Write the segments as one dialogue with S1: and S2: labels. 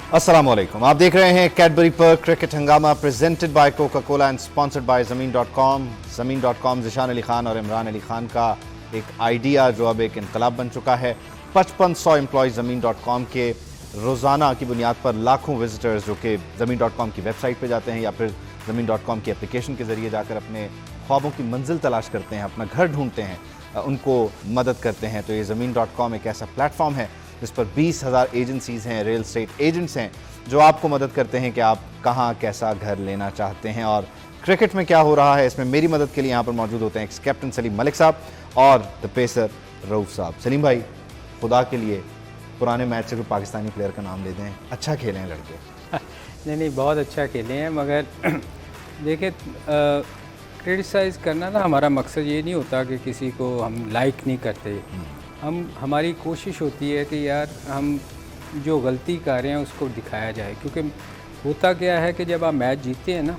S1: अस्सलामुअलैकुम, आप देख रहे हैं Cadbury Perk cricket Hungama presented by Coca Cola and sponsored by ज़मीन.com। ज़मीन.com ज़िशान अली खान और इमरान अली खान का एक आइडिया जो अब एक इनकलाब बन चुका है। 5500 एम्प्लॉय ज़मीन.com के रोज़ाना की बुनियाद पर लाखों विजिटर्स जो कि ज़मीन.com की वेबसाइट पे जाते हैं या फिर ज़मीन.com की एप्लीकेशन के ज़रिए जाकर अपने ख्वाबों की मंजिल तलाश करते हैं, अपना घर ढूंढते हैं, उनको मदद करते हैं। तो ये ज़मीन.com एक ऐसा प्लेटफॉर्म है जिस पर 20,000 एजेंसीज़ हैं, रियल एस्टेट एजेंट्स हैं जो आपको मदद करते हैं कि आप कहाँ कैसा घर लेना चाहते हैं। और क्रिकेट में क्या हो रहा है इसमें मेरी मदद के लिए यहाँ पर मौजूद होते हैं एक्स कैप्टन सलीम मलिक साहब और द पेसर रऊफ साहब। सलीम भाई, खुदा के लिए पुराने मैच से कोई पाकिस्तानी प्लेयर का नाम ले दें, अच्छा खेले हैं लड़के।
S2: नहीं, बहुत अच्छा खेले हैं, मगर देखिए क्रिटिसाइज़ करना ना हमारा मकसद ये नहीं होता कि किसी को हम लाइक नहीं करते। हमारी कोशिश होती है कि यार हम जो गलती कर रहे हैं उसको दिखाया जाए, क्योंकि होता क्या है कि जब आप मैच जीतते हैं ना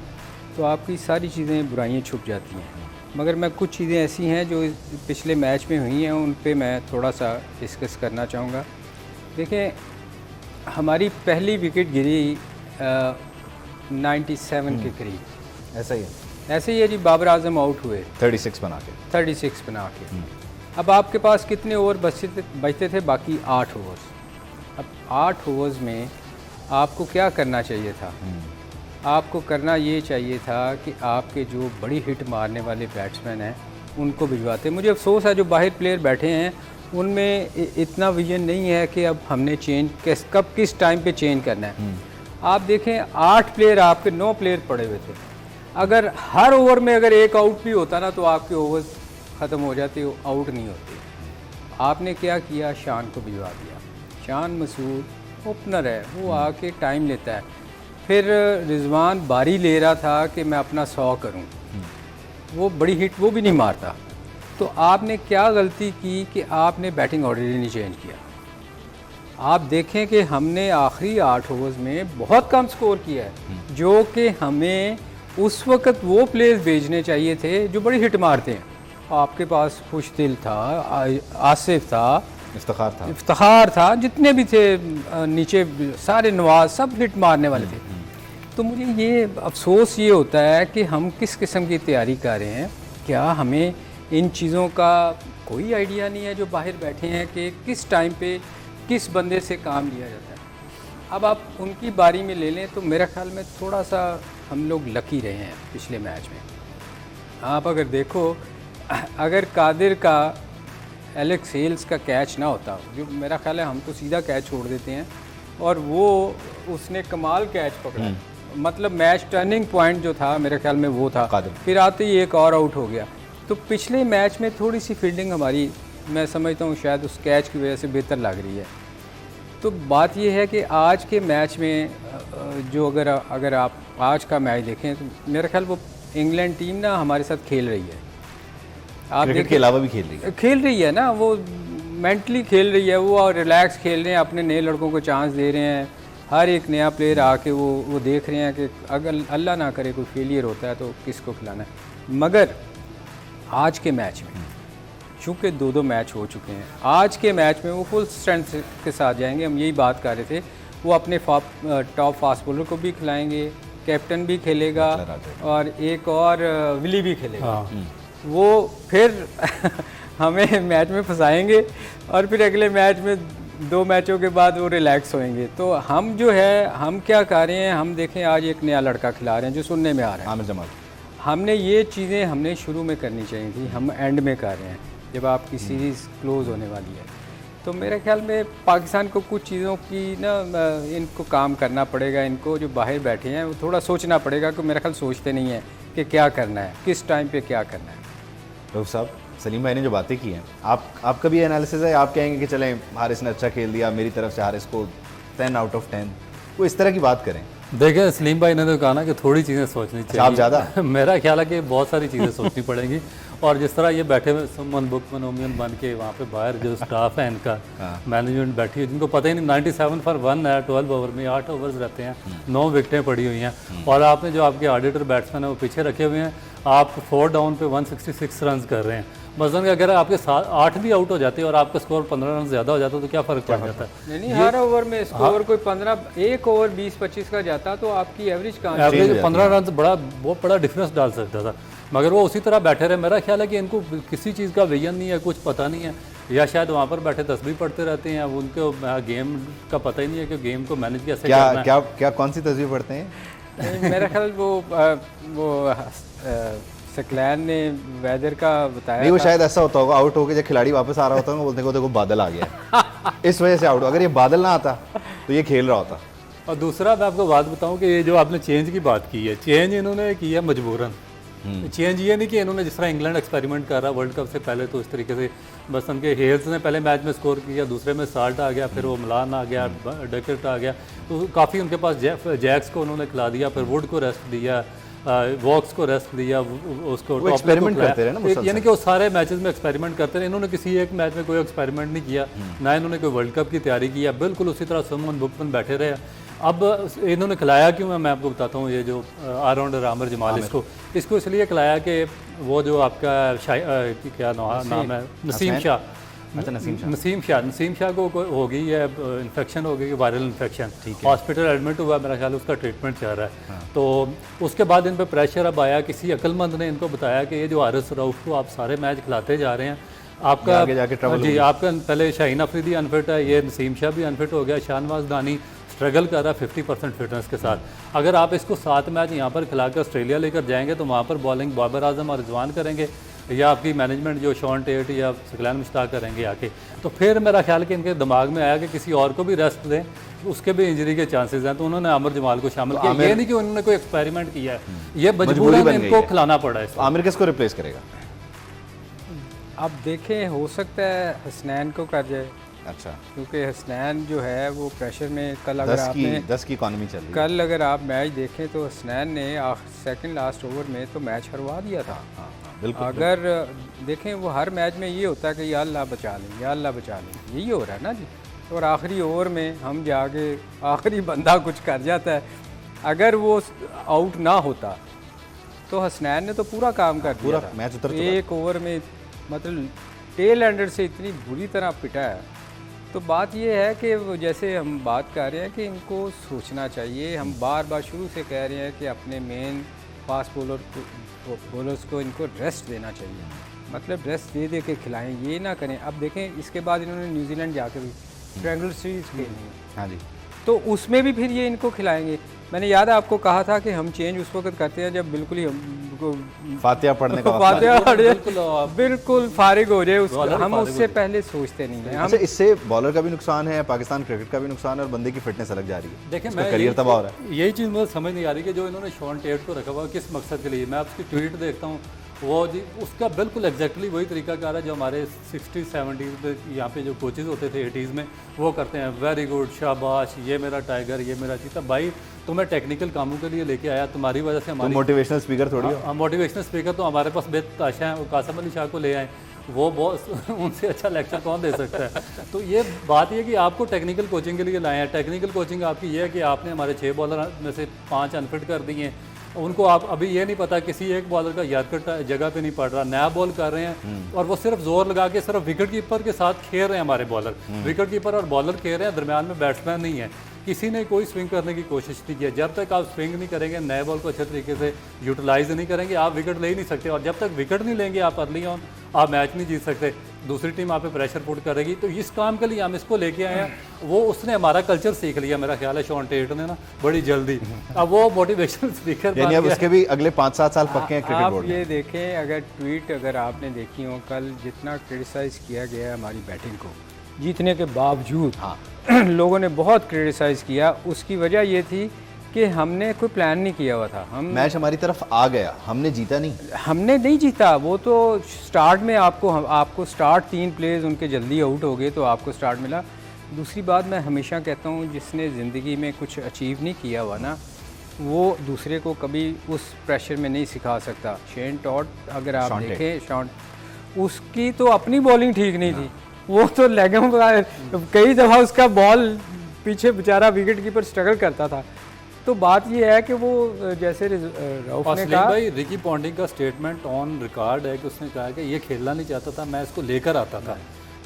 S2: तो आपकी सारी चीज़ें बुराइयां छुप जाती हैं। मगर मैं कुछ चीज़ें ऐसी हैं जो पिछले मैच में हुई हैं उन पे मैं थोड़ा सा डिस्कस करना चाहूँगा। देखिए, हमारी पहली विकेट गिरी 97 के करीब, ऐसे ही है जी। बाबर आजम आउट हुए 36 बना के। अब आपके पास कितने ओवर बचते थे? बाकी 8 ओवर्स। अब 8 ओवर्स में आपको क्या करना चाहिए था? आपको करना ये चाहिए था कि आपके जो बड़ी हिट मारने वाले बैट्समैन हैं उनको भिजवाते। मुझे अफसोस है जो बाहर प्लेयर बैठे हैं उनमें इतना विजन नहीं है कि अब हमने चेंज कब किस टाइम पे चेंज करना है। आप देखें 8 प्लेयर आपके 9 प्लेयर पड़े हुए थे। अगर हर ओवर में अगर एक आउट भी होता ना तो आपके ओवर्स ख़त्म हो जाते, आउट नहीं होते। आपने क्या किया? शान को भिजवा दिया। शान मसूद ओपनर है, वो आके टाइम लेता है। फिर रिजवान बारी ले रहा था कि मैं अपना 100 करूं, वो बड़ी हिट वो भी नहीं मारता। तो आपने क्या गलती की कि आपने बैटिंग ऑर्डर ही नहीं चेंज किया। आप देखें कि हमने आखिरी 8 ओवर्स में बहुत कम स्कोर किया है, जो कि हमें उस वक्त वो प्लेयर्स भेजने चाहिए थे जो बड़ी हिट मारते हैं। आपके पास खुशदिल था, आसिफ था, इफ्तिखार था, जितने भी थे नीचे सारे नवाज, सब हिट मारने वाले थे। तो मुझे ये अफसोस ये होता है कि हम किस किस्म की तैयारी कर रहे हैं। क्या हमें इन चीज़ों का कोई आइडिया नहीं है जो बाहर बैठे हैं कि किस टाइम पे किस बंदे से काम लिया जाता है। अब आप उनकी बारी में ले लें तो मेरा ख्याल में थोड़ा सा हम लोग लकी रहे हैं पिछले मैच में। आप अगर देखो, अगर कादिर का एलेक्स हेल्स का कैच ना होता, जो मेरा ख्याल है हम तो सीधा कैच छोड़ देते हैं, और वो उसने कमाल कैच पकड़ा। मतलब मैच टर्निंग पॉइंट जो था मेरे ख्याल में वो था। फिर आते ही एक और आउट हो गया। तो पिछले मैच में थोड़ी सी फील्डिंग हमारी, मैं समझता हूँ शायद उस कैच की वजह से बेहतर लग रही है। तो बात यह है कि आज के मैच में जो अगर आप आज का मैच देखें तो मेरा ख्याल वो इंग्लैंड टीम ना हमारे साथ खेल रही है। आप
S1: क्रिकेट के अलावा भी खेल रही है
S2: ना, वो मेंटली खेल रही है, वो और रिलैक्स खेल रहे हैं, अपने नए लड़कों को चांस दे रहे हैं। हर एक नया प्लेयर आके वो देख रहे हैं कि अगर अल्लाह ना करे कोई फेलियर होता है तो किसको खिलाना है। मगर आज के मैच में चूँकि 2-2 मैच हो चुके हैं, आज के मैच में वो फुल स्ट्रेंथ के साथ जाएंगे। हम यही बात कर रहे थे, वो अपने टॉप फास्ट बॉलर को भी खिलाएंगे, कैप्टन भी खेलेगा और एक और विली भी खेलेगा। वो फिर हमें मैच में फंसाएंगे और फिर अगले मैच में 2 मैचों के बाद वो रिलैक्स होएंगे। तो हम जो है हम क्या कर रहे हैं, हम देखें आज एक नया लड़का खिला रहे हैं जो सुनने में आ रहा है, आमिर जमाल। हमने ये चीज़ें हमने शुरू में करनी चाहिए थी, हम एंड में कर रहे हैं जब आपकी सीरीज़ क्लोज होने वाली है। तो मेरे ख्याल में पाकिस्तान को कुछ चीज़ों की ना इनको काम करना पड़ेगा। इनको जो बाहर बैठे हैं वो थोड़ा सोचना पड़ेगा, कि मेरा ख्याल सोचते नहीं है कि क्या करना है, किस टाइम पे क्या करना है।
S1: रऊफ साहब, सलीम भाई ने जो बातें की हैं, आपका भी एनालिसिस है? आप कहेंगे कि चलें हारिस ने अच्छा खेल दिया, मेरी तरफ से हारिस को 10 आउट ऑफ 10, वो इस तरह की बात करें?
S3: देखिए, सलीम भाई ने तो कहा ना कि थोड़ी चीज़ें सोचनी चाहिए।
S1: आप ज़्यादा
S3: मेरा ख्याल है कि बहुत सारी चीज़ें सोचनी पड़ेंगी। और जिस तरह ये बैठे हुए सुमन बुकमन ओमियन बन के वहाँ पे बाहर जो स्टाफ है इनका, मैनेजमेंट बैठी है, जिनको पता ही नहीं 97 फॉर 1 है 12 ओवर में, 8 ओवर्स रहते हैं, 9 विकेटें पड़ी हुई हैं। और आपने जो आपके ऑडिटर बैट्समैन है वो पीछे रखे हुए हैं, आप 4 डाउन पे 166 रन कर रहे हैं। मसलन कि अगर आपके 8 भी आउट हो जाते और आपका स्कोर 15 रन ज़्यादा हो जाता तो क्या फ़र्क पड़ जाता है?
S2: नहीं, हर ओवर में स्कोर कोई 15, एक ओवर 20-25 का जाता तो आपकी एवरेज कहाँ?
S3: एवरेज 15 रन बहुत बड़ा डिफरेंस डाल सकता था, मगर वो उसी तरह बैठे रहे। मेरा ख्याल है कि इनको किसी चीज़ का विजन नहीं है, कुछ पता नहीं है, या शायद वहाँ पर बैठे तस्बीह पढ़ते रहते हैं, अब उनको गेम का पता ही नहीं है कि गेम को मैनेज कैसे करना है।
S1: क्या कौन सी तस्वीर पढ़ते हैं?
S2: मेरा ख्याल वो सकलैन ने वेदर का बताया
S1: नहीं, वो शायद ऐसा होता होगा, आउट होकर जब खिलाड़ी वापस आ रहा होता है बोलते को देखो बादल आ गया इस वजह से आउट। अगर ये बादल ना आता तो ये खेल रहा होता।
S3: और दूसरा मैं आपको बात बताऊं कि ये जो आपने चेंज की बात की है, चेंज इन्होंने किया मजबूरन। चेंज ये नहीं कि इन्होंने जिस तरह इंग्लैंड एक्सपेरिमेंट कर रहा वर्ल्ड कप से पहले, तो इस तरीके से बस उनके हेल्स ने पहले मैच में स्कोर किया, दूसरे में साल्ट आ गया, फिर वो मिलान आ गया, डकेट आ गया, तो काफ़ी उनके पास जैक्स को उन्होंने खिला दिया, फिर वुड को रेस्ट दिया, वॉक्स को रेस्ट दिया, उसको
S1: एक्सपेरिमेंट करते रहे ना,
S3: यानी कि वो सारे मैचेस में एक्सपेरिमेंट करते रहे। इन्होंने किसी एक मैच में कोई एक्सपेरिमेंट नहीं किया, ना इन्होंने कोई वर्ल्ड कप की तैयारी की, बिल्कुल उसी तरह सुमन बुकमन बैठे रहे। अब इन्होंने खिलाया क्यों है मैं आपको बताता हूँ। ये जो ऑलराउंडर आमिर जमाल इसको इसलिए खिलाया कि वो जो आपका क्या नाम है, नसीम शाह को हो गई है इन्फेक्शन, हो गई वायरल इन्फेक्शन, हॉस्पिटल एडमिट हुआ, मेरा ख्याल उसका ट्रीटमेंट चल रहा है। तो उसके बाद इन पर प्रेशर अब आया, किसी अक्लमंद ने इनको बताया कि ये जो आरिस रऊफ को आप सारे मैच खिलाते जा रहे हैं, आपका जी आपका पहले शाहीन अफरीदी अनफिट है, ये नसीम शाह भी अनफिट हो गया, शाहनवाज दानी स्ट्रगल कर रहा है 50% फिटनेस के साथ। अगर आप इसको 7 मैच यहाँ पर खिलाकर ऑस्ट्रेलिया लेकर जाएंगे तो वहाँ पर बॉलिंग बाबर आजम और रिजवान करेंगे, या आपकी मैनेजमेंट जो शॉन टेट या सकलैन मुश्ताक करेंगे आके, तो फिर मेरा ख्याल कि इनके दिमाग में आया कि किसी और को भी रेस्ट दें, उसके भी इंजरी के चांसेस हैं, तो उन्होंने आमिर जमाल को शामिल किया। ये नहीं कि उन्होंने कोई एक्सपेरिमेंट किया है, ये मजबूरन इनको खिलाना पड़ा है।
S1: आमिर किसको रिप्लेस करेगा?
S2: अब देखें, हो सकता है हसनैन को कर जाए।
S1: अच्छा,
S2: क्योंकि हसनैन जो है वो प्रेशर में, कल अगर आपने
S1: 10 की इकॉनमी चल रही है,
S2: कल अगर आप मैच देखें तो हसनैन ने सेकंड लास्ट ओवर में तो मैच हरवा दिया था।
S1: बिल्कुल,
S2: अगर देखें वो हर मैच में ये होता है कि या अल्लाह बचा लें, या अल्लाह बचा लें, यही हो रहा है ना जी। और आखिरी ओवर में हम जाके आखिरी बंदा कुछ कर जाता है। अगर वो आउट ना होता तो हसनैन ने तो पूरा काम कर दिया था,
S1: मैच उतर
S2: एक ओवर में, मतलब टेल एंडर से इतनी बुरी तरह पिटा है। तो बात ये है कि वो जैसे हम बात कर रहे हैं कि इनको सोचना चाहिए। हम बार बार शुरू से कह रहे हैं कि अपने मेन फास्ट बॉलर्स को इनको रेस्ट देना चाहिए, मतलब रेस्ट दे दे के खिलाएं, ये ना करें। अब देखें इसके बाद इन्होंने न्यूजीलैंड जाकर भी ट्रायंगल सीरीज़ खेलनी है,
S1: हाँ जी,
S2: तो उसमें भी फिर ये इनको खिलाएंगे। मैंने याद है आपको कहा था कि हम चेंज उस वक्त करते हैं जब बिल्कुल ही हमको
S1: फातिहा पढ़ने का
S2: बिल्कुल फारिग हो जाए उसको, हम उससे पहले सोचते नहीं हैं।
S1: अच्छा, इससे बॉलर का भी नुकसान है, पाकिस्तान क्रिकेट का भी नुकसान है, और बंदे की फिटनेस अलग जा रही है।
S3: देखिए,
S1: मैं करियर तबाह हो रहा है।
S3: यही चीज़ मुझे समझ नहीं आ रही कि जो इन्होंने शॉन टेट को रखा हुआ किस मकसद के लिए। मैं आपकी ट्वीट देखता हूँ, वो जी उसका बिल्कुल एग्जैक्टली वही तरीका कार है जो हमारे 60-70 में यहाँ पे जो कोचेज़ होते थे 80s में, वो करते हैं, वेरी गुड, शाबाश, ये मेरा टाइगर, ये मेरा चीता। भाई तुम्हें टेक्निकल कामों के लिए लेके आया, तुम्हारी वजह से हमारी
S1: मोटिवेशनल स्पीकर थोड़ी हो।
S3: मोटिवेशनल स्पीकर तो हमारे पास बेताशा है, वो कासम अली शाह को ले आए, वो बहुत उनसे अच्छा लेक्चर कौन दे सकता है। तो ये बात ये कि आपको टेक्निकल कोचिंग के लिए लाए हैं। टेक्निकल कोचिंग आपकी ये है कि आपने हमारे 6 बॉलर में से 5 अनफिट कर दिए हैं, उनको आप अभी ये नहीं पता किसी एक बॉलर का यॉर्कर जगह पे नहीं पड़ रहा, नया बॉल कर रहे हैं, और वो सिर्फ जोर लगा के सिर्फ विकेट कीपर के साथ खेल रहे हैं। हमारे बॉलर विकेट कीपर और बॉलर खेल रहे हैं, दरमियान में बैट्समैन नहीं है। किसी ने कोई स्विंग करने की कोशिश नहीं की। जब तक आप स्विंग नहीं करेंगे, नए बॉल को अच्छे तरीके से यूटिलाइज नहीं करेंगे, आप विकेट ले ही नहीं सकते। और जब तक विकेट नहीं लेंगे आप अर्ली ऑन, आप मैच नहीं जीत सकते। दूसरी टीम आप पे प्रेशर पुट करेगी। तो इस काम के लिए हम इसको लेके आए हैं। वो उसने हमारा कल्चर सीख लिया, मेरा ख्याल है शॉन टेट ने ना, बड़ी जल्दी। अब वो मोटिवेशनल स्पीकर
S1: यानी अब उसके भी अगले 5-7 साल पक्के हैं क्रिकेट बोर्ड
S2: में। आप ये देखें, अगर ट्वीट अगर आपने देखी हो, कल जितना क्रिटिसाइज़ किया गया है हमारी बैटिंग को, जीतने के बावजूद लोगों ने बहुत क्रिटिसाइज़ किया। उसकी वजह ये थी कि हमने कोई प्लान नहीं किया हुआ था। हम
S1: मैच हमारी तरफ आ गया, हमने जीता नहीं,
S2: हमने नहीं जीता। वो तो स्टार्ट में आपको स्टार्ट 3 प्लेयर्स उनके जल्दी आउट हो गए तो आपको स्टार्ट मिला। दूसरी बात मैं हमेशा कहता हूँ, जिसने ज़िंदगी में कुछ अचीव नहीं किया हुआ ना, वो दूसरे को कभी उस प्रेशर में नहीं सिखा सकता। शेन टॉट अगर आप देखें, शॉन उसकी तो अपनी बॉलिंग ठीक नहीं थी, वो तो लेगों का कई दफ़ा उसका बॉल पीछे बेचारा विकेट कीपर स्ट्रगल करता था। तो बात ये है कि वो जैसे रऊफ
S3: और
S2: ने
S3: सलीम
S2: कहा,
S3: भाई रिकी पॉन्टिंग का स्टेटमेंट ऑन रिकॉर्ड है कि उसने कहा कि ये खेलना नहीं चाहता था, मैं इसको लेकर आता था,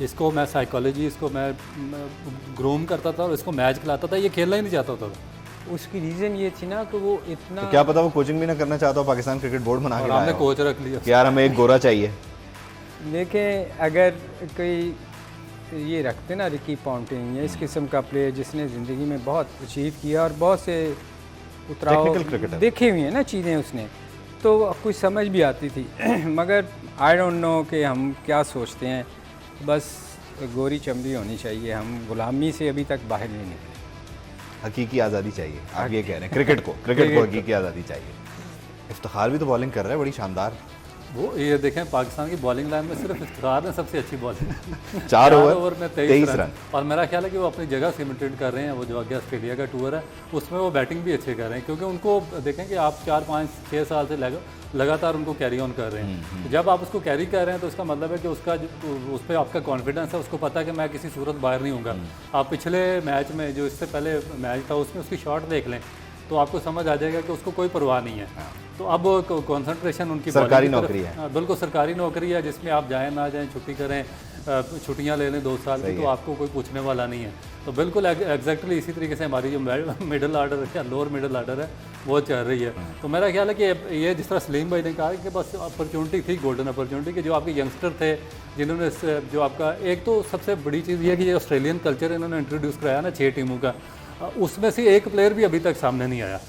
S3: इसको मैं साइकोलॉजी, इसको मैं ग्रूम करता था और इसको मैच खिलाता था, ये खेलना ही नहीं चाहता था।
S2: उसकी रीज़न ये थी ना कि वो इतना
S1: तो क्या पता वो कोचिंग भी ना करना चाहता हो, पाकिस्तान क्रिकेट बोर्ड बना के
S3: और
S1: लाया
S3: हमने
S1: हो
S3: कोच रख लिया।
S1: कि यार हमें एक गोरा चाहिए।
S2: देखें, अगर कोई ये रखते ना रिकी पॉन्टिंग या इस किस्म का प्लेयर जिसने ज़िंदगी में बहुत अचीव किया और बहुत से उतराव
S1: Technical cricketer।
S2: देखे हुए हैं ना चीज़ें उसने, तो कुछ समझ भी आती थी मगर आई डोंट नो कि हम क्या सोचते हैं, बस गोरी चमड़ी होनी चाहिए, हम गुलामी से अभी तक बाहर नहीं निकले।
S1: हकीकी आज़ादी चाहिए, आप ये कह रहे हैं क्रिकेट को हकीकी आज़ादी चाहिए। इफ्तिखार भी तो बॉलिंग कर रहा है बड़ी शानदार,
S3: वो ये देखें पाकिस्तान की बॉलिंग लाइन में सिर्फ इफ्तिखार ने सबसे अच्छी बॉलिंग
S1: 4 ओवर
S3: में
S1: 23 रन।
S3: और मेरा ख्याल है कि वो अपनी जगह सीमेंटेड कर रहे हैं। वो जो आगे ऑस्ट्रेलिया का टूर है उसमें वो बैटिंग भी अच्छे कर रहे हैं, क्योंकि उनको देखें कि आप 4, 5, 6 साल से लगातार उनको कैरी ऑन कर रहे हैं। तो जब आप उसको कैरी कर रहे हैं तो उसका मतलब है कि उस पर आपका कॉन्फिडेंस है, उसको पता है कि मैं किसी सूरत बाहर नहीं हूँगा। आप पिछले मैच में जो इससे पहले मैच था उसमें उसकी शॉट देख लें तो आपको समझ आ जाएगा कि उसको कोई परवाह नहीं है। तो अब कंसंट्रेशन उनकी
S1: सरकारी नौकरी है,
S3: बिल्कुल सरकारी नौकरी है, जिसमें आप जाएं ना जाएं, छुट्टी करें, छुट्टियां ले लें 2 साल की, तो आपको कोई पूछने वाला नहीं है। तो बिल्कुल एग्जैक्टली इसी तरीके से हमारी जो मिडिल आर्डर या लोअर मिडिल आर्डर है वो चल रही है। तो मेरा ख्याल है कि ये जिस तरह सलीम भाई ने कहा कि बस अपॉर्चुनिटी थी, गोल्डन अपॉर्चुनिटी, कि जो आपके यंगस्टर थे जिन्होंने जो आपका एक तो सबसे बड़ी चीज़ ये है कि ये ऑस्ट्रेलियन कल्चर इन्होंने इंट्रोड्यूस कराया ना 6 टीमों का, उसमें से एक प्लेयर भी अभी तक सामने नहीं आया।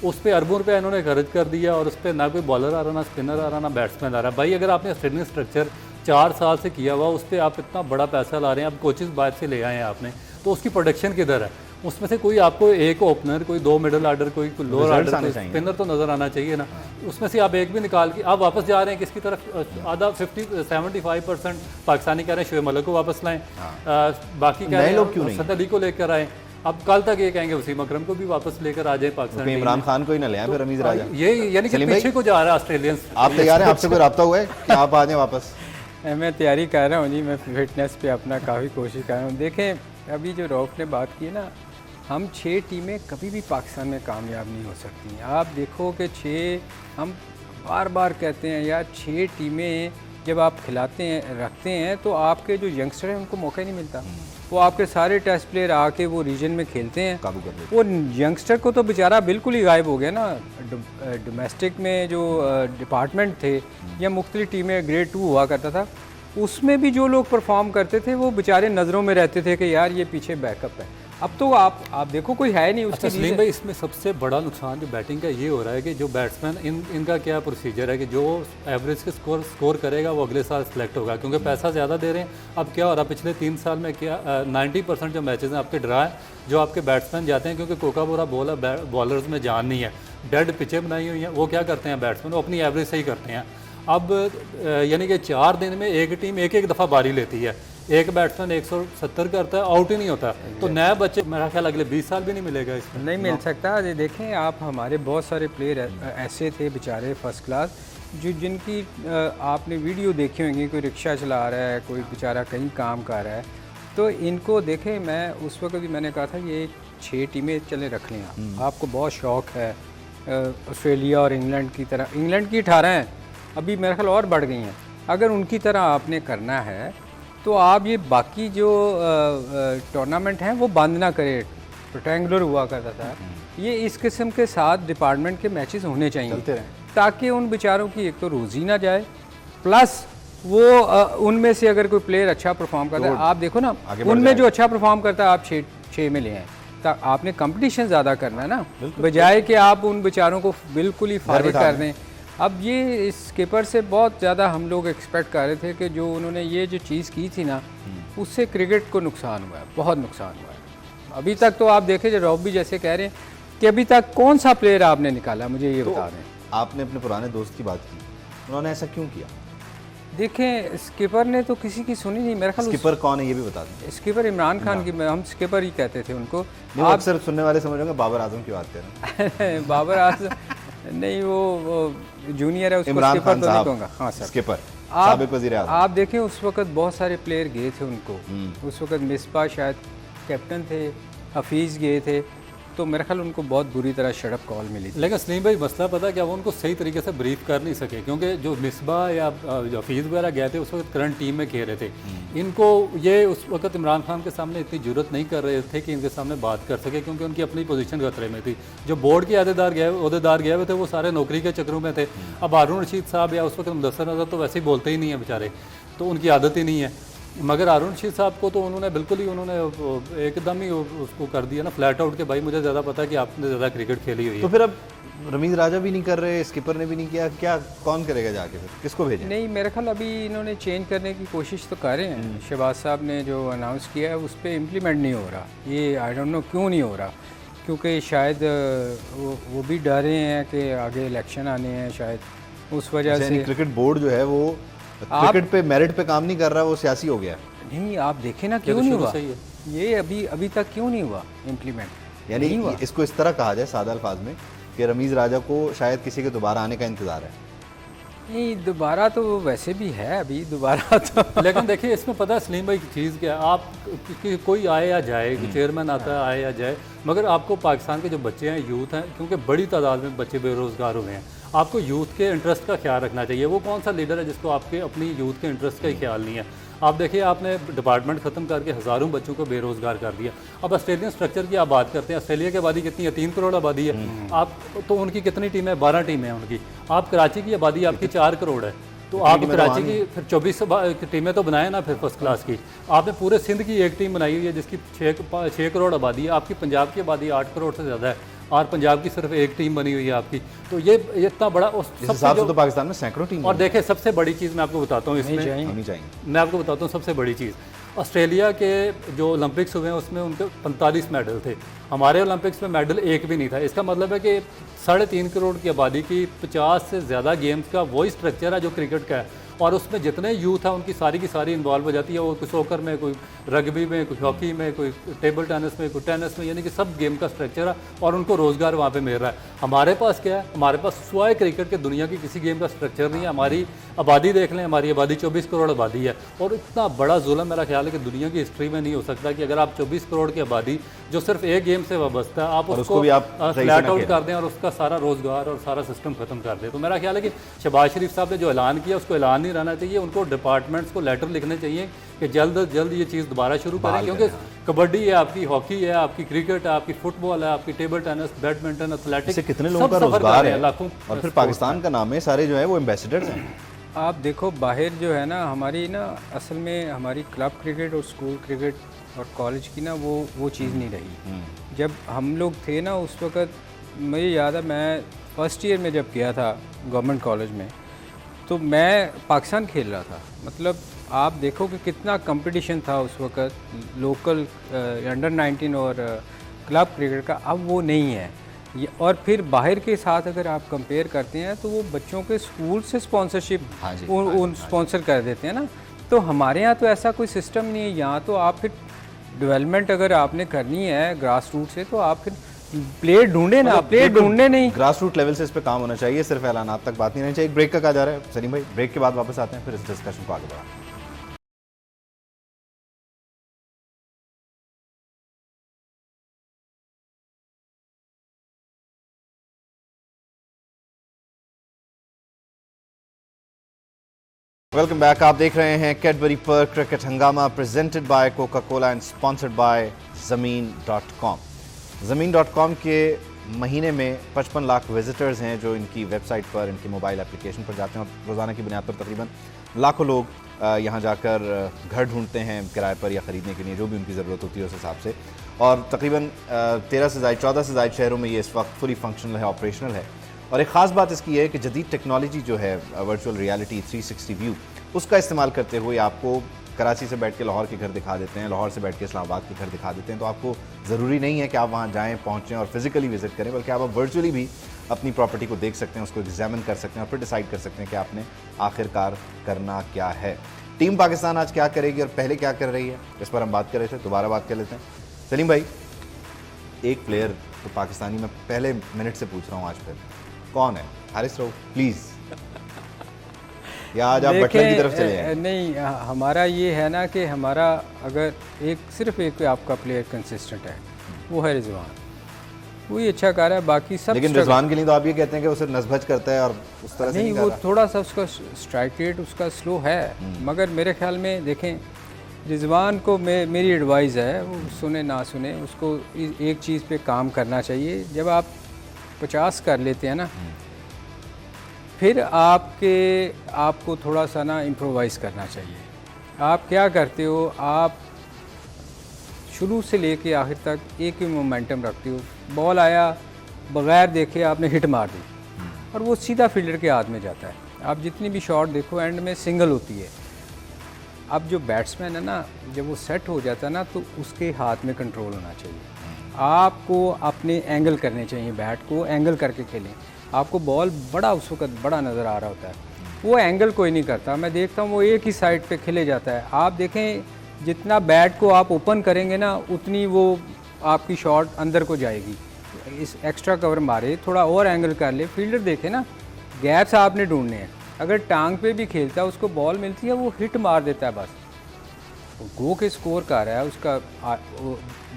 S3: उस पर अरबों रुपया इन्होंने खर्च कर दिया और उस पर ना कोई बॉलर आ रहा, ना स्पिनर आ रहा, ना बैट्समैन आ रहा। भाई अगर आपने ऑस्ट्रेलियन स्ट्रक्चर 4 साल से किया हुआ, उस पर आप इतना बड़ा पैसा ला रहे हैं, आप कोचेस बाहर से ले आए हैं आपने, तो उसकी प्रोडक्शन किधर है? उसमें से कोई आपको एक ओपनर, कोई 2 मिडल आर्डर, कोई लोअर आर्डर, स्पिनर तो नज़र आना चाहिए ना। उसमें से आप एक भी निकाल के आप वापस जा रहे हैं किसकी तरफ? आधा 75% पाकिस्तानी कह रहे हैं शोएब मलिक को वापस लाएं, बाकी कह रहे हैं सद अली को लेकर आए। अब कल तक ये कहेंगे वसीम अकरम को भी वापस लेकर आ जाए पाकिस्तान,
S1: इमरान खान को ही ना ले आए फिर रमीज राजा।
S3: ये यानी कि पीछे को जा रहा है ऑस्ट्रेलियंस।
S1: आप तैयार हैं? आपसे कोई रब्ता हुआ है कि आप आ जाएं वापस?
S2: मैं तैयारी कर रहा हूँ जी, मैं फिटनेस पे अपना काफ़ी कोशिश कर रहा हूँ। देखें, अभी जो रऊफ ने बात की ना, हम 6 टीमें कभी भी पाकिस्तान में कामयाब नहीं हो सकती। आप देखो कि 6, हम बार बार कहते हैं यार 6 टीमें जब आप खिलाते हैं रखते हैं तो आपके जो यंगस्टर हैं उनको मौका ही नहीं मिलता। वो आपके सारे टेस्ट प्लेयर आके वो रीजन में खेलते हैं,
S1: काबू कर लेते।
S2: वो यंगस्टर को तो बेचारा बिल्कुल ही गायब हो गया ना। डोमेस्टिक में जो डिपार्टमेंट थे या मुख्तलिफ टीमें ग्रेड 2 हुआ करता था, उसमें भी जो लोग परफॉर्म करते थे वो बेचारे नज़रों में रहते थे कि यार ये पीछे बैकअप है। अब तो आप देखो कोई है नहीं उसके।
S3: सलीम भाई, इसमें सबसे बड़ा नुकसान जो बैटिंग का ये हो रहा है कि जो बैट्समैन इनका क्या प्रोसीजर है कि जो एवरेज के स्कोर करेगा वो अगले साल सेलेक्ट होगा, क्योंकि पैसा ज़्यादा दे रहे हैं। अब क्या हो रहा है पिछले 3 साल में, क्या 90% जो मैचेस हैं आपके ड्रा है, जो आपके बैट्समैन जाते हैं क्योंकि कोका बोरा बॉलर्स में जान नहीं है, डेड पिचें बनाई हुई हैं, वो क्या करते हैं बैट्समैन, वो अपनी एवरेज से ही करते हैं। अब यानी कि 4 दिन में एक टीम एक दफ़ा बारी लेती है, एक बैट्समैन 170 करता है, आउट ही नहीं होता। तो नए बच्चे मेरा ख्याल अगले 20 साल भी नहीं मिलेगा, इसमें
S2: नहीं मिल सकता। ये देखें आप, हमारे बहुत सारे प्लेयर ऐसे थे बेचारे फर्स्ट क्लास, जो जिनकी आपने वीडियो देखी होंगी, कोई रिक्शा चला रहा है, कोई बेचारा कहीं काम कर रहा है, तो इनको देखें। मैं उस वक्त भी मैंने कहा था ये 6 टीमें चले रख लें आपको बहुत शौक़ है ऑस्ट्रेलिया और इंग्लैंड की तरह। इंग्लैंड की 18 हैं, अभी मेरे ख्याल और बढ़ गई हैं। अगर उनकी तरह आपने करना है तो आप ये बाकी जो टूर्नामेंट हैं वो बंद ना करें। रेक्टेंगुलर हुआ करता था, ये इस किस्म के साथ डिपार्टमेंट के मैचेस होने चाहिए ताकि उन बेचारों की एक तो रोज़ी ना जाए, प्लस वो उनमें से अगर कोई प्लेयर अच्छा परफॉर्म करता है, आप देखो ना उनमें जो अच्छा परफॉर्म करता है आप 6 में ले आए। आपने कंपटीशन ज़्यादा करना है ना, बजाय कि आप उन बेचारों को बिल्कुल ही फारिग कर दें। अब ये इस स्किपर से बहुत ज़्यादा हम लोग एक्सपेक्ट कर रहे थे कि जो उन्होंने ये जो चीज़ की थी ना, उससे क्रिकेट को नुकसान हुआ है, बहुत नुकसान हुआ है। अभी तक तो आप देखें, जो रॉब भी जैसे कह रहे हैं कि अभी तक कौन सा प्लेयर आपने निकाला, मुझे ये बता दें।
S1: आपने अपने पुराने दोस्त की बात की, उन्होंने ऐसा क्यों किया?
S2: देखें, स्किपर ने तो किसी की सुनी नहीं। मेरा ख्याल
S1: स्किपर कौन है ये भी बता दें।
S2: स्किपर इमरान खान की, हम स्किपर ही कहते थे उनको।
S1: आप सिर्फ सुनने वाले समझ रहे बाबर आजम की बात कर रहे हैं।
S2: बाबर आजम नहीं, वो जूनियर है, उसको स्किपर तो नहीं कहूँगा। हाँ सर,
S1: स्किपर
S2: आप देखें उस वक्त बहुत सारे प्लेयर गए थे उनको। उस वक्त मिसबा शायद कैप्टन थे, हफीज़ गए थे, तो मेरे ख्याल उनको बहुत बुरी तरह शटअप कॉल मिली थी।
S3: लेकिन सलीम भाई मसला पता क्या, वो उनको सही तरीके से ब्रीफ कर नहीं सके, क्योंकि जो मिसबा या जो हफीज़ वगैरह गए थे उस वक्त करंट टीम में खेल रहे थे। इनको ये उस वक्त इमरान खान के सामने इतनी जरूरत नहीं कर रहे थे कि इनके सामने बात कर सके, क्योंकि उनकी अपनी पोजीशन खतरे में थी। जो बोर्ड के अहदेदार गए हुए थे वो सारे नौकरी के चक्रों में थे। अब हारून रशीद साहब या उस वक्त मुदस्सर नज़र तो वैसे ही बोलते ही नहीं है बेचारे, तो उनकी आदत ही नहीं है। मगर हारून रशीद साहब को तो उन्होंने बिल्कुल ही एकदम ही उसको कर दिया ना फ्लैट आउट के भाई मुझे ज़्यादा पता है कि आपने ज़्यादा क्रिकेट खेली हुई है।
S1: तो फिर अब रमीज़ राजा भी नहीं कर रहे, स्किपर ने भी नहीं किया, क्या कौन करेगा जाके, फिर किसको भेजें?
S2: नहीं, मेरे ख्याल अभी इन्होंने चेंज करने की कोशिश तो कर रहे हैं। शहबाज साहब ने जो अनाउंस किया है उस पर इम्प्लीमेंट नहीं हो रहा। ये आई डोंट नो क्यों नहीं हो रहा, क्योंकि शायद वो भी डर रहे हैं कि आगे इलेक्शन आने हैं, शायद उस वजह से
S1: क्रिकेट बोर्ड जो है वो क्रिकेट पे मेरिट पे काम नहीं कर रहा, वो सियासी हो गया।
S2: नहीं, आप देखें ना क्यों नहीं हुआ ये, अभी तक क्यों नहीं हुआ इम्प्लीमेंट।
S1: यानी इसको इस तरह कहा जाए सादा अल्फाज में कि रमीज़ राजा को शायद किसी के दोबारा आने का इंतज़ार है।
S2: नहीं, दोबारा तो वैसे भी है अभी दोबारा तो
S3: लेकिन देखिए इसमें पता है सलीम भाई की चीज़ क्या है, आप कोई आए या जाए, चेयरमैन आता है आए या जाए, मगर आपको पाकिस्तान के जो बच्चे हैं, यूथ हैं, क्योंकि बड़ी तादाद में बच्चे बेरोज़गार हुए हैं, आपको यूथ के इंटरेस्ट का ख्याल रखना चाहिए। वो कौन सा लीडर है जिसको आपके अपनी यूथ के इंटरेस्ट का ही ख्याल नहीं है। आप देखिए आपने डिपार्टमेंट ख़त्म करके हज़ारों बच्चों को बेरोज़गार कर दिया। अब ऑस्ट्रेलियन स्ट्रक्चर की आप बात करते हैं, ऑस्ट्रेलिया की आबादी कितनी है, 3 करोड़ आबादी है। आप तो उनकी कितनी टीमें है, 12 टीमें हैं उनकी। आप कराची की आबादी आपकी 4 करोड़ है, तो आप कराची की फिर 24 टीमें तो बनाए ना फिर फर्स्ट क्लास की। आपने पूरे सिंध की एक टीम बनाई हुई है जिसकी 6 करोड़ आबादी है। आपकी पंजाब की आबादी 8 करोड़ से ज़्यादा है और पंजाब की सिर्फ एक टीम बनी हुई है आपकी। तो ये इतना बड़ा उस
S1: हिसाब से तो पाकिस्तान में सैकड़ों टीम।
S3: और देखिए सबसे बड़ी चीज़ मैं आपको बताता हूँ इसमें, मैं आपको बताता हूँ सबसे बड़ी चीज़, ऑस्ट्रेलिया के जो ओलंपिक्स हुए हैं उसमें उनके 45 मेडल थे, हमारे ओलंपिक्स में मेडल एक भी नहीं था। इसका मतलब है कि 3.5 करोड़ की आबादी की 50 से ज़्यादा गेम्स का वही स्ट्रक्चर है जो क्रिकेट का है, और उसमें जितने यूथ हैं उनकी सारी की सारी इन्वॉल्व हो जाती है। वो कोई सोकर में, कोई रग्बी में, कोई हॉकी में, कोई टेबल टेनिस में, कोई टेनिस में, यानी कि सब गेम का स्ट्रक्चर है और उनको रोज़गार वहाँ पे मिल रहा है। हमारे पास क्या है, हमारे पास सिवाय क्रिकेट के दुनिया की किसी गेम का स्ट्रक्चर नहीं है। हमारी आबादी देख लें, हमारी आबादी 24 करोड़ आबादी है, और इतना बड़ा जुल्म मेरा ख्याल है कि दुनिया की हिस्ट्री में नहीं हो सकता कि अगर आप 24 करोड़ की आबादी जो सिर्फ एक गेम से वाबस्ता है, आप उसको फ्लैट आउट कर दें और उसका सारा रोज़गार और सारा सिस्टम ख़त्म कर दें। तो मेरा ख्याल है कि शहबाज शरीफ साहब ने जो ऐलान किया उसको ऐलान नहीं रहना चाहिए। उनको डिपार्टमेंट्स को लेटर लिखने चाहिए कि जल्द अज जल्द ये चीज़ दोबारा शुरू करें, क्योंकि कबड्डी है आपकी, हॉकी है आपकी, क्रिकेट है आपकी, फुटबॉल है आपकी, टेबल टेनिस, बैडमिंटन, एथलेटिक्स,
S1: कितने लोगों का रोजगार है
S3: लाखों,
S1: और फिर पाकिस्तान का नाम है, सारे जो है वो एम्बेसडर्स हैं।
S2: आप देखो बाहर जो है ना, हमारी ना असल में हमारी क्लब क्रिकेट और स्कूल क्रिकेट और कॉलेज की ना वो चीज़ नहीं रही। जब हम लोग थे ना उस वक़्त मुझे याद है, मैं फ़र्स्ट ईयर में जब गया था गवर्नमेंट कॉलेज में, तो मैं पाकिस्तान खेल रहा था। मतलब आप देखो कि कितना कंपटीशन था उस वक़्त लोकल अंडर 19 और क्लब क्रिकेट का, अब वो नहीं है ये। और फिर बाहर के साथ अगर आप कंपेयर करते हैं तो वो बच्चों के स्कूल से स्पॉन्सरशिप स्पॉन्सर कर देते हैं ना। तो हमारे यहाँ तो ऐसा कोई सिस्टम नहीं है। यहाँ तो आप फिर डेवलपमेंट अगर आपने करनी है ग्रास रूट से, तो आप फिर प्लेयर ढूंढे ना, प्लेयर ढूंढने नहीं,
S1: ग्रास रूट लेवल से इस पे काम होना चाहिए, सिर्फ ऐलानात तक बात नहीं रहनी चाहिए। एक ब्रेक का कहा जा रहा है सलीम भाई, ब्रेक के बाद वापस आते हैं, फिर इस डिस्कशन को आगे बढ़ाते हैं। Welcome back. आप देख रहे हैं Cadbury Perk cricket Hungama presented by Coca Cola and sponsored by ज़मीन.com। ज़मीन.com के महीने में 55 लाख विजिटर्स हैं जो इनकी वेबसाइट पर, इनकी मोबाइल एप्लीकेशन पर जाते हैं, और रोज़ाना की बुनियाद पर तकरीबन लाखों लोग यहाँ जाकर घर ढूंढते हैं किराए पर या ख़रीदने के लिए, जो भी उनकी ज़रूरत होती है उस हिसाब से। और तकरीबन 13 से ज़ायद 14 से ज़ायद शहरों में ये इस वक्त फुली फंक्शनल है, ऑपरेशनल है। और एक ख़ास बात इसकी है कि जदीद टेक्नोलॉजी जो है वर्चुअल रियलिटी 360 व्यू, उसका इस्तेमाल करते हुए आपको कराची से बैठ के लाहौर के घर दिखा देते हैं, लाहौर से बैठ के इस्लामाबाद के घर दिखा देते हैं। तो आपको ज़रूरी नहीं है कि आप वहाँ जाएँ, पहुँचें और फिज़िकली विज़िट करें, बल्कि आप वर्चुअली भी अपनी प्रॉपर्टी को देख सकते हैं, उसको एग्जामिन कर सकते हैं और फिर डिसाइड कर सकते हैं कि आपने आखिरकार करना क्या है। टीम पाकिस्तान आज क्या करेगी और पहले क्या कर रही है, इस पर हम बात कर रहे थे, दोबारा बात कर लेते हैं। सलीम भाई, एक प्लेयर तो पाकिस्तानी मैं पहले मिनट से पूछ रहा हूँ आज फिर, कौन है? हारिस रऊफ प्लीज़, या आज आप बटलर की तरफ चले जाएं?
S2: नहीं, हमारा ये है ना कि हमारा अगर सिर्फ एक आपका प्लेयर कंसिस्टेंट है, वो है रिजवान। वही अच्छा कर रहा है, बाकी सब
S1: लेकिन रिजवान के लिए तो आप ये कहते हैं कि वो सिर्फ नसभज करता है और उस तरह से
S2: नहीं,
S1: नहीं
S2: वो
S1: कर रहा।
S2: थोड़ा सा उसका स्ट्राइक रेट उसका स्लो है, मगर मेरे ख्याल में देखें रिजवान को मेरी एडवाइस है, वो सुने ना सुने, उसको एक चीज़ पे काम करना चाहिए। जब आप 50 कर लेते हैं ना, फिर आपको थोड़ा सा ना इम्प्रोवाइज़ करना चाहिए। आप क्या करते हो, आप शुरू से लेके आखिर तक एक ही मोमेंटम रखते हो। बॉल आया, बग़ैर देखे आपने हिट मार दी और वो सीधा फील्डर के हाथ में जाता है। आप जितनी भी शॉट देखो एंड में सिंगल होती है। अब जो बैट्समैन है ना, जब वो सेट हो जाता है ना, तो उसके हाथ में कंट्रोल होना चाहिए। आपको अपने एंगल करने चाहिए, बैट को एंगल करके खेलें। आपको बॉल बड़ा उस वक्त बड़ा नज़र आ रहा होता है, वो एंगल कोई नहीं करता। मैं देखता हूँ वो एक ही साइड पे खेले जाता है। आप देखें जितना बैट को आप ओपन करेंगे ना, उतनी वो आपकी शॉट अंदर को जाएगी। इस एक्स्ट्रा कवर मारे, थोड़ा और एंगल कर ले, फील्डर देखे ना, गैप्स आपने ढूंढने हैं। अगर टांग पे भी खेलता है, उसको बॉल मिलती है, वो हिट मार देता है बस। वो गो के स्कोर कर रहा है, उसका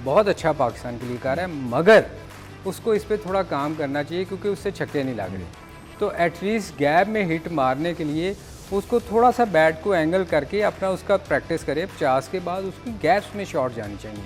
S2: बहुत अच्छा पाकिस्तान के लिए कर रहा है, मगर उसको इस पर थोड़ा काम करना चाहिए क्योंकि उससे छक्के नहीं लग रहे। तो एटलीस्ट गैप में हिट मारने के लिए उसको थोड़ा सा बैट को एंगल करके अपना उसका प्रैक्टिस करे। 50 के बाद उसकी गैप्स में शॉट जानी चाहिए।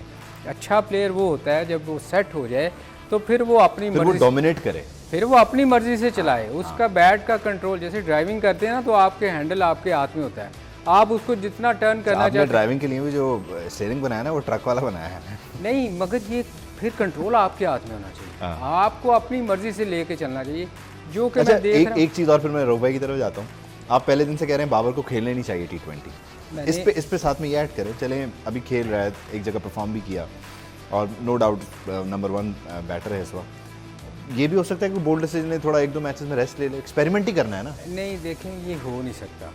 S2: अच्छा प्लेयर वो होता है जब वो सेट हो जाए तो फिर वो अपनी मर्जी
S1: डोमिनेट करे,
S2: फिर वो अपनी मर्जी से चलाए। उसका बैट का कंट्रोल, जैसे ड्राइविंग करते हैं ना, तो आपके हैंडल आपके हाथ में होता है, आप उसको जितना टर्न करना चाहते हैं।
S1: ड्राइविंग के लिए भी जो स्टीयरिंग बनाया ना, वो ट्रक वाला बनाया है।
S2: नहीं, मगर ये फिर कंट्रोल आपके हाथ में होना चाहिए। आपको अपनी मर्जी से लेके चलना चाहिए, जो कि मैं देख रहा हूं।
S1: एक चीज़ और, फिर मैं रोक भाई की तरफ जाता हूँ। आप पहले दिन से कह रहे हैं बाबर को खेलने नहीं चाहिए T20। इस पे साथ में ये ऐड करें, चलें अभी खेल रहा है, एक जगह परफॉर्म भी किया और नो डाउट नंबर 1 बैटर है इस वक्त। ये भी हो सकता है कि बोल्ड डिसीजन ले, थोड़ा 1-2 मैचेस में रेस्ट ले ले, एक्सपेरिमेंट ही करना है ना।
S2: नहीं देखें, ये हो नहीं सकता।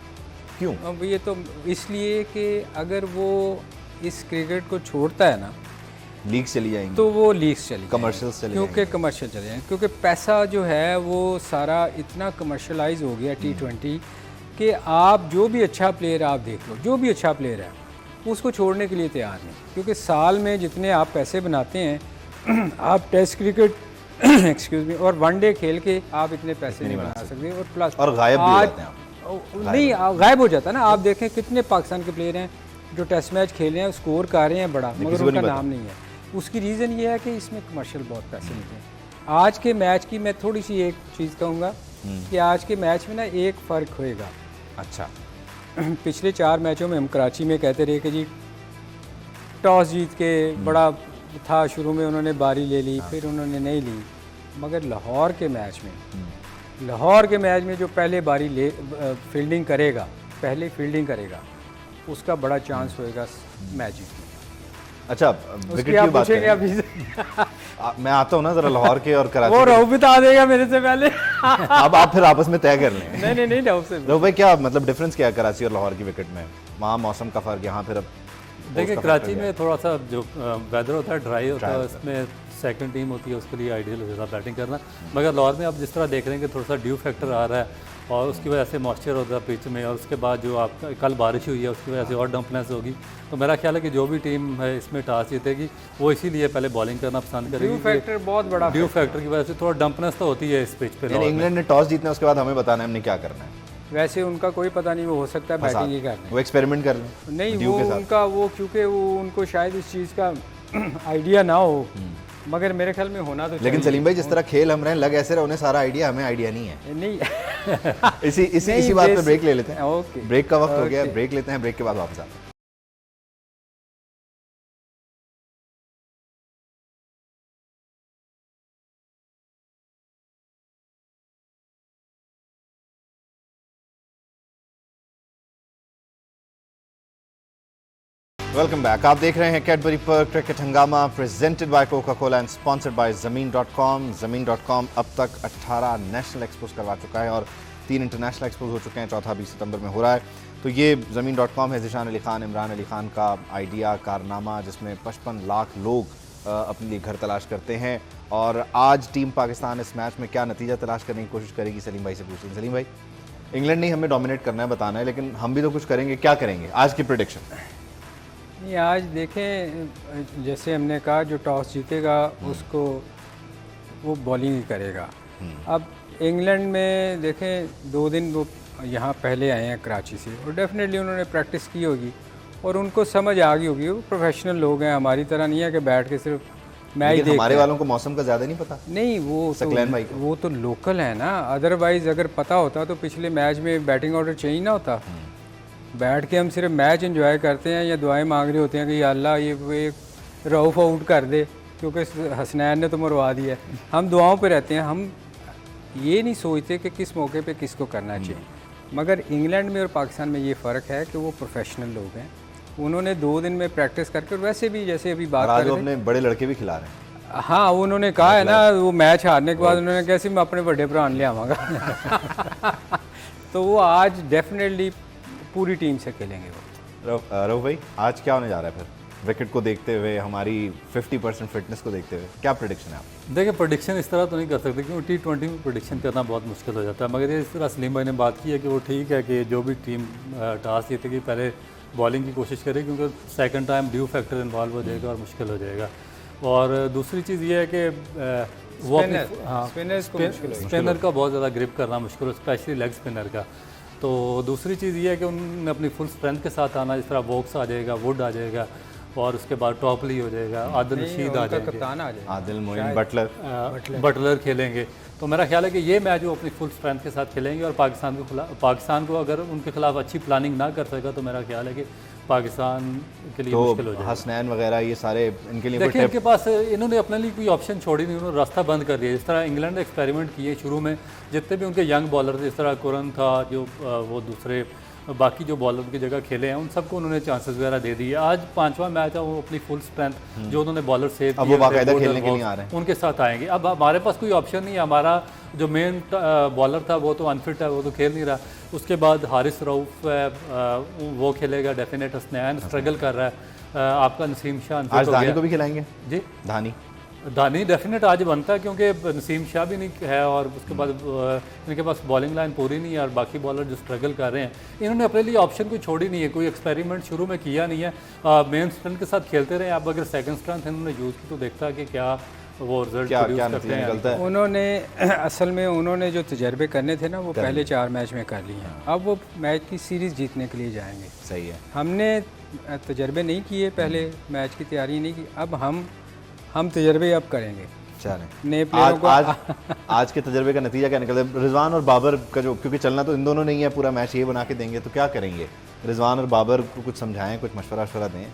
S1: क्यों?
S2: अब ये तो इसलिए कि अगर वो इस क्रिकेट को छोड़ता है ना,
S1: लीग्स चली जाएंगी,
S2: तो वो लीग्स चली
S1: कमर्शियल्स चले
S2: क्योंकि कमर्शियल चले जाएंगे, क्योंकि पैसा जो है वो सारा इतना कमर्शलाइज हो गया T20 कि आप जो भी अच्छा प्लेयर आप देख लो, जो भी अच्छा प्लेयर है उसको छोड़ने के लिए तैयार नहीं, क्योंकि साल में जितने आप पैसे बनाते हैं आप टेस्ट क्रिकेट एक्सक्यूज मी और वनडे खेल के आप इतने पैसे नहीं बना सकते। और प्लस
S1: और गायब भी हो जाते हैं आप।
S2: नहीं, गायब हो जाता है ना। आप देखें कितने पाकिस्तान के प्लेयर हैं जो टेस्ट मैच खेल रहे हैं, स्कोर कर रहे हैं बड़ा, मगर उनका नाम नहीं है। उसकी रीज़न ये है कि इसमें कमर्शियल बहुत पैसे नहीं हैं। आज के मैच की मैं थोड़ी सी एक चीज़ कहूँगा कि आज के मैच में ना एक फ़र्क होएगा।
S1: अच्छा,
S2: पिछले 4 मैचों में हम कराची में कहते रहे कि जी टॉस जीत के बड़ा था, शुरू में उन्होंने बारी ले ली, फिर उन्होंने नहीं ली, मगर लाहौर के मैच में जो पहले बारी ले फील्डिंग करेगा, पहले फील्डिंग करेगा, उसका बड़ा चांस होएगा मैच जीतने।
S1: अच्छा, विकेट की बात करें, मैं आता हूँ ना जरा लाहौर के और कराची।
S2: वो रहू बता देगा मेरे से पहले।
S1: अब आप फिर आपस में तय कर लें।
S2: नहीं रहू से
S1: रहू भाई, क्या मतलब डिफरेंस क्या है कराची और लाहौर की विकेट में? वहाँ मौसम का फर्क, यहाँ फिर अब
S3: देखिए कराची में थोड़ा सा जो वेदर होता है ड्राई होता है, उसमें सेकंड टीम होती है, उसके लिए आइडियल हो जाता है बैटिंग करना। मगर लाहौर में आप जिस तरह देख रहे हैं कि थोड़ा सा ड्यू फैक्टर आ रहा है और उसकी वजह से मॉइस्चर होता है पिच में, और उसके बाद जो आपका कल बारिश हुई है उसकी वजह से और डम्पनेस होगी। तो मेरा ख्याल है कि जो भी टीम है इसमें टॉस जीतेगी वो इसीलिए पहले बॉलिंग करना पसंद करेगी।
S2: ड्यू फैक्टर बहुत बड़ा,
S3: ड्यू फैक्टर की वजह से थोड़ा डम्पनेस तो होती है इस पिच पे।
S1: इंग्लैंड ने टॉस जीतना, उसके बाद हमें बताना है हमने क्या करना है।
S2: वैसे उनका कोई पता नहीं, वो हो सकता है बैटिंग ही करना,
S1: वो एक्सपेरिमेंट कर लें।
S2: नहीं वो उनका वो, क्योंकि वो उनको शायद इस चीज़ का आइडिया ना हो, मगर मेरे ख्याल में होना तो।
S1: लेकिन सलीम भाई, जिस तरह खेल हम रहे हैं, लग ऐसे रहे उन्हें सारा आइडिया, हमें आइडिया नहीं है।
S2: नहीं
S1: इसी बात पे ब्रेक ले लेते हैं।
S2: ओके,
S1: ब्रेक का वक्त हो गया, ब्रेक लेते हैं, ब्रेक के बाद वापस आते हैं। Welcome back. आप देख रहे हैं Cadbury Perk cricket Hungama presented by Coca Cola and sponsored by ज़मीन.com। ज़मीन.com अब तक 18 नेशनल एक्सपोज करवा चुका है और 3 इंटरनेशनल एक्सपोज हो चुके हैं, चौथा 20 सितंबर में हो रहा है। तो ये ज़मीन.com है ज़ीशान अली खान, इमरान अली खान का आइडिया, कारनामा, जिसमें 55 लाख लोग अपने लिए घर तलाश करते हैं। और आज टीम पाकिस्तान इस मैच में क्या नतीजा तलाश करने की कोशिश करेगी, सलीम भाई से पूछते हैं। सलीम भाई, इंग्लैंड नहीं हमें डोमिनेट करना है, बताना है, लेकिन हम भी तो कुछ करेंगे। क्या करेंगे आज की प्रेडिक्शन?
S2: नहीं, आज देखें, जैसे हमने कहा जो टॉस जीतेगा उसको वो बॉलिंग ही करेगा। अब इंग्लैंड में देखें 2 दिन वो यहाँ पहले आए हैं कराची से, और डेफिनेटली उन्होंने प्रैक्टिस की होगी और उनको समझ आ गई होगी। वो प्रोफेशनल लोग हैं, हमारी तरह नहीं है कि बैठ के सिर्फ मैच देख।
S1: हमारे वालों को मौसम का ज़्यादा नहीं पता।
S2: नहीं, वो तो लोकल है ना। अदरवाइज़ अगर पता होता तो पिछले मैच में बैटिंग ऑर्डर चेंज ना होता। बैठ के हम सिर्फ मैच एंजॉय करते हैं या दुआएं मांग रहे होते हैं कि या अल्लाह ये रऊफ आउट कर दे क्योंकि हसनैन ने तो मरवा दिया है। हम दुआओं पे रहते हैं, हम ये नहीं सोचते कि किस मौके पे किसको करना चाहिए। मगर इंग्लैंड में और पाकिस्तान में ये फ़र्क है कि वो प्रोफेशनल लोग हैं। उन्होंने 2 दिन में प्रैक्टिस करके, और वैसे भी जैसे अभी बात कर रहे थे,
S1: अपने बड़े लड़के भी खिला रहे हैं।
S2: हाँ, उन्होंने कहा है ना, वो मैच हारने के बाद उन्होंने कैसे मैं अपने बड़े भरा ले आवाँगा। तो वो आज डेफिनेटली पूरी टीम से खेलेंगे वो।
S1: रऊफ भाई, आज क्या होने जा रहा है फिर विकेट को देखते हुए, हमारी 50% फिटनेस को देखते हुए क्या प्रेडिक्शन है आप?
S3: देखिए, प्रेडिक्शन इस तरह तो नहीं कर सकते क्योंकि T20 में प्रेडिक्शन करना बहुत मुश्किल हो जाता है। मगर ये इस तरह सलीम भाई ने बात की है कि वो ठीक है कि जो भी टीम टॉस जीतेगी पहले बॉलिंग की कोशिश करे, क्योंकि second time due factor involve हो जाएगा और मुश्किल हो जाएगा। और दूसरी चीज़ ये है कि वो स्पिनर का बहुत ज़्यादा ग्रिप करना मुश्किल है, स्पेशली लेग स्पिनर का। तो दूसरी चीज़ ये है कि उन्होंने अपनी फुल स्ट्रेंथ के साथ आना, जिस तरह वोक्स आ जाएगा, वुड आ जाएगा, और उसके बाद टॉपली हो जाएगा, आदिल रशीद आ जाएंगे,
S1: आदिल मोइन,
S3: बटलर खेलेंगे। तो मेरा ख्याल है कि ये मैच वो अपनी फुल स्ट्रेंथ के साथ खेलेंगे और पाकिस्तान को अगर उनके खिलाफ अच्छी प्लानिंग ना कर सका तो मेरा ख्याल है कि पाकिस्तान के लिए मुश्किल हो जाएगा।
S1: हसनैन वगैरह ये सारे इनके लिए
S3: देखिए, इनके पास इन्होंने अपने लिए कोई ऑप्शन छोड़ी नहीं, उन्होंने रास्ता बंद कर दिया। जिस तरह इंग्लैंड ने एक्सपेरिमेंट किए शुरू में, जितने भी उनके यंग बॉलर थे, जिस तरह कुरन था, जो वो दूसरे बाकी जो बॉलर की जगह खेले हैं, उन सबको उन्होंने चांसेस वगैरह दे दिए। आज 5वां मैच है, वो अपनी फुल स्ट्रेंथ जो उन्होंने बॉलर सेव किए,
S1: वो बाकायदा खेलने के लिए आ रहे हैं,
S3: उनके साथ आएंगे। अब हमारे पास कोई ऑप्शन नहीं है। हमारा जो मेन बॉलर था वो तो अनफिट है, वो तो खेल नहीं रहा। उसके बाद हारिस रऊफ है, वो खेलेगा डेफिनेट। हसनैन स्ट्रगल कर रहा है। आपका नसीम शाह
S1: आज धानी को भी खिलाएंगे जी।
S3: धानी डेफिनेट आज बनता है क्योंकि नसीम शाह भी नहीं है और उसके बाद इनके पास बॉलिंग लाइन पूरी नहीं है और बाकी बॉलर जो स्ट्रगल कर रहे हैं, इन्होंने अपने लिए ऑप्शन कोई छोड़ी नहीं है, कोई एक्सपेरिमेंट शुरू में किया नहीं है। मेन स्ट्रेंथ के साथ खेलते रहे। अब अगर सेकंड स्ट्रेंथ इन्होंने यूज़ की तो देखता है कि क्या वो रिजल्ट करते हैं।
S2: उन्होंने असल में उन्होंने जो तजर्बे करने थे ना, वो पहले 4 मैच में कर लिए हैं। अब वो मैच की सीरीज़ जीतने के लिए जाएंगे।
S1: सही है।
S2: हमने तजर्बे नहीं किए, पहले मैच की तैयारी नहीं की, अब हम तजर्बे अब करेंगे।
S1: नए प्लेयरों को आज के तजर्बे का नतीजा क्या निकलता है? रिजवान और बाबर का जो, क्योंकि चलना तो इन दोनों नहीं है, पूरा मैच ये बना के देंगे, तो क्या करेंगे? रिजवान और बाबर को कुछ समझाएं, कुछ मशवरा दें?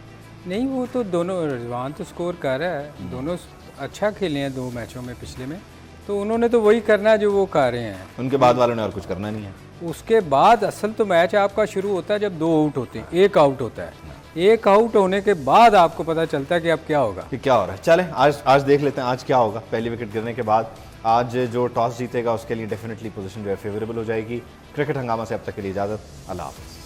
S2: नहीं, वो तो दोनों, रिजवान तो स्कोर कर रहा है, दोनों अच्छा खेले हैं 2 मैचों में पिछले में, तो उन्होंने तो वही करना है जो वो कर रहे हैं।
S1: उनके बाद वालों ने और कुछ करना नहीं है।
S2: उसके बाद असल तो मैच आपका शुरू होता है जब 2 आउट होते हैं, 1 आउट होता है। 1 आउट होने के बाद आपको पता चलता है कि अब क्या होगा,
S1: कि क्या हो रहा है। चलें आज देख लेते हैं आज क्या होगा। पहली विकेट गिरने के बाद आज जो टॉस जीतेगा उसके लिए डेफिनेटली पोजीशन जो है फेवरेबल हो जाएगी। क्रिकेट हंगामा से अब तक के लिए इजाज़त। अल्लाह हाफ़िज़।